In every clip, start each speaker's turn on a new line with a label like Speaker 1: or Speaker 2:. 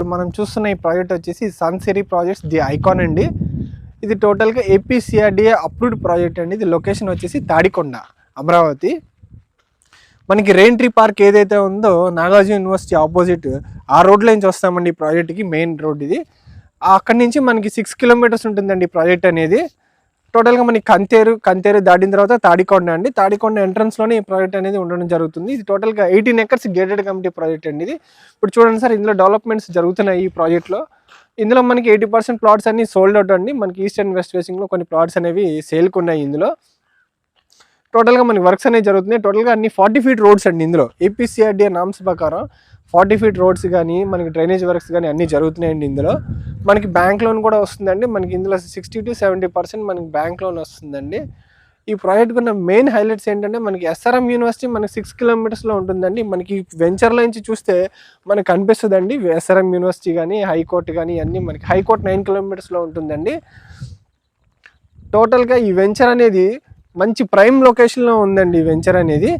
Speaker 1: మనం చూస్తున్న ఈ ప్రాజెక్ట్ వచ్చేసి సన్సిరీ ప్రాజెక్ట్స్ ది ఐకాన్ అండి. ఇది టోటల్గా ఏపీసీఆర్డీఏ అప్రూవ్డ్ ప్రాజెక్ట్ అండి. ఇది లొకేషన్ వచ్చేసి తాడికొండ, అమరావతి. మనకి రెయిన్ ట్రీ పార్క్ ఏదైతే ఉందో నాగార్జున యూనివర్సిటీ ఆపోజిట్ ఆ రోడ్లో నుంచి వస్తామండి. ఈ ప్రాజెక్ట్కి మెయిన్ రోడ్ ఇది. అక్కడి నుంచి మనకి 6 కిలోమీటర్స్ ఉంటుందండి ఈ ప్రాజెక్ట్ అనేది. టోటల్గా మనకి కంతేరు దాటిన తర్వాత తాడికొండ అండి. తాడికొండ ఎంట్రన్స్లోనే ఈ ప్రాజెక్ట్ అనేది ఉండడం జరుగుతుంది. ఇది టోటల్గా 18 ఎకర్స్ గేటెడ్ కమిటీ ప్రాజెక్ట్ అండి ఇది. ఇప్పుడు చూడండి సార్, ఇందులో డెవలప్మెంట్స్ జరుగుతున్నాయి ఈ ప్రాజెక్ట్లో. ఇందులో మనకి 80% ప్లాట్స్ అన్ని సోల్డ్ అవుట్ అండి. మనకి ఈస్ట్ అండ్ వెస్ట్ ఫేసింగ్లో కొన్ని ప్లాట్స్ అనేవి సేల్కి ఉన్నాయి ఇందులో. టోటల్గా మనకి వర్క్స్ అనేవి జరుగుతున్నాయి. టోటల్గా అన్ని 40 ఫీట్ రోడ్స్ అండి. ఇందులో ఏపీసీఆర్డీఏ నామ్స్ ప్రకారం 40 ఫీట్ రోడ్స్ కానీ మనకి డ్రైనేజ్ వర్క్స్ కానీ అన్నీ జరుగుతున్నాయండి. ఇందులో మనకి బ్యాంక్ లోన్ కూడా వస్తుందండి. మనకి ఇందులో 60 to 70% మనకి బ్యాంక్ లోన్ వస్తుందండి. ఈ ప్రాజెక్ట్ ఉన్న మెయిన్ హైలైట్స్ ఏంటంటే మనకి ఎస్ఆర్ఎం యూనివర్సిటీ మనకి 6 కిలోమీటర్స్లో ఉంటుందండి. మనకి వెంచర్లో నుంచి చూస్తే మనకు కనిపిస్తుందండి ఎస్ఆర్ఎం యూనివర్సిటీ కానీ హైకోర్టు కానీ అన్నీ. మనకి హైకోర్టు 9 కిలోమీటర్స్లో ఉంటుందండి. టోటల్గా ఈ వెంచర్ అనేది మంచి ప్రైమ్ లొకేషన్లో ఉందండి. ఈ వెంచర్ అనేది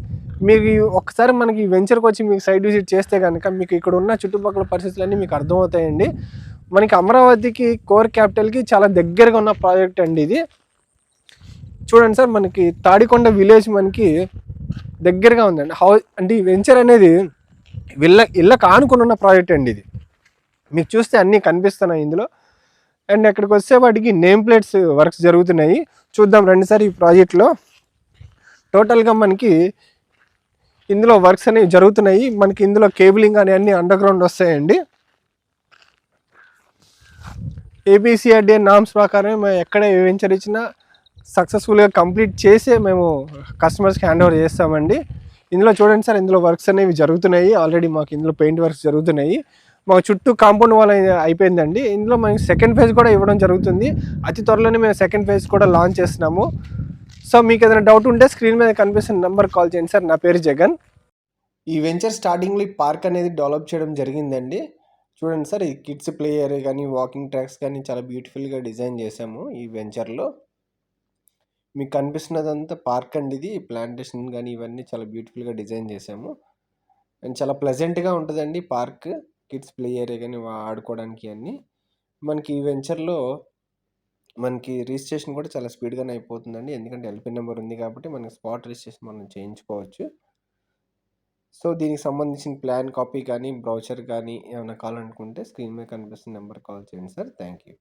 Speaker 1: మీకు ఒకసారి మనకి ఈ వెంచర్కి వచ్చి మీకు సైట్ విజిట్ చేస్తే కనుక మీకు ఇక్కడ ఉన్న చుట్టుపక్కల పరిస్థితులన్నీ మీకు అర్థమవుతాయండి. మనకి అమరావతికి కోర్ క్యాపిటల్కి చాలా దగ్గరగా ఉన్న ప్రాజెక్ట్ అండి ఇది. చూడండి సార్, మనకి తాడికొండ విలేజ్ మనకి దగ్గరగా ఉందండి. అంటే ఈ వెంచర్ అనేది ఇళ్ళకి ఆనుకుని ఉన్న ప్రాజెక్ట్ అండి ఇది. మీకు చూస్తే అన్నీ కనిపిస్తున్నాయి ఇందులో. అండ్ అక్కడికి వస్తే వాటికి నేమ్ ప్లేట్స్ వర్క్స్ జరుగుతున్నాయి. చూద్దాం రండి సార్. ఈ ప్రాజెక్ట్లో టోటల్గా మనకి ఇందులో వర్క్స్ అనేవి జరుగుతున్నాయి. మనకి ఇందులో కేబులింగ్ అని అన్ని అండర్ గ్రౌండ్ వస్తాయండి. ఏపీసీఆర్డీఏ నామ్స్ ప్రకారం మేము ఎక్కడ వెంచర్ ఇచ్చినా సక్సెస్ఫుల్గా కంప్లీట్ చేసే మేము కస్టమర్స్కి హ్యాండ్ ఓవర్ చేస్తామండి. ఇందులో చూడండి సార్, ఇందులో వర్క్స్ అనేవి జరుగుతున్నాయి. ఆల్రెడీ మాకు ఇందులో పెయింట్ వర్క్స్ జరుగుతున్నాయి. మాకు చుట్టూ కాంపౌండ్ వాల్ అయిపోయిందండి. ఇందులో మనకి సెకండ్ ఫేజ్ కూడా ఇవ్వడం జరుగుతుంది. అతి త్వరలోనే మేము సెకండ్ ఫేజ్ కూడా లాంచ్ చేస్తున్నాము. సో మీకు ఏదైనా డౌట్ ఉంటే స్క్రీన్ మీద కనిపిస్తున్న నెంబర్ కాల్ చేయండి సార్. నా పేరు జగన్. ఈ వెంచర్ స్టార్టింగ్లో ఈ పార్క్ అనేది డెవలప్ చేయడం జరిగిందండి. చూడండి సార్, ఈ కిడ్స్ ప్లే ఏరియా కానీ వాకింగ్ ట్రాక్స్ కానీ చాలా బ్యూటిఫుల్గా డిజైన్ చేసాము ఈ వెంచర్లో. మీకు కనిపిస్తున్నదంతా పార్క్ అండి ఇది. ప్లాంటేషన్ కానీ ఇవన్నీ చాలా బ్యూటిఫుల్గా డిజైన్ చేసాము. అండ్ చాలా ప్లెజెంట్గా ఉంటుందండి పార్క్. కిడ్స్ ప్లే ఏరియా కానీ ఆడుకోవడానికి అన్నీ. మనకి ఈ వెంచర్లో మనకి రిజిస్ట్రేషన్ కూడా చాలా స్పీడ్గానే అయిపోతుందండి. ఎందుకంటే ఎల్పీ నెంబర్ ఉంది కాబట్టి మనకి స్పాట్ రిజిస్ట్రేషన్ మనం చేయించుకోవచ్చు. సో దీనికి సంబంధించిన ప్లాన్ కాపీ కానీ బ్రౌచర్ కానీ ఏమైనా కావాలనుకుంటే స్క్రీన్ మీద కనిపిస్తున్న నెంబర్ కాల్ చేయండి సార్. Thank you.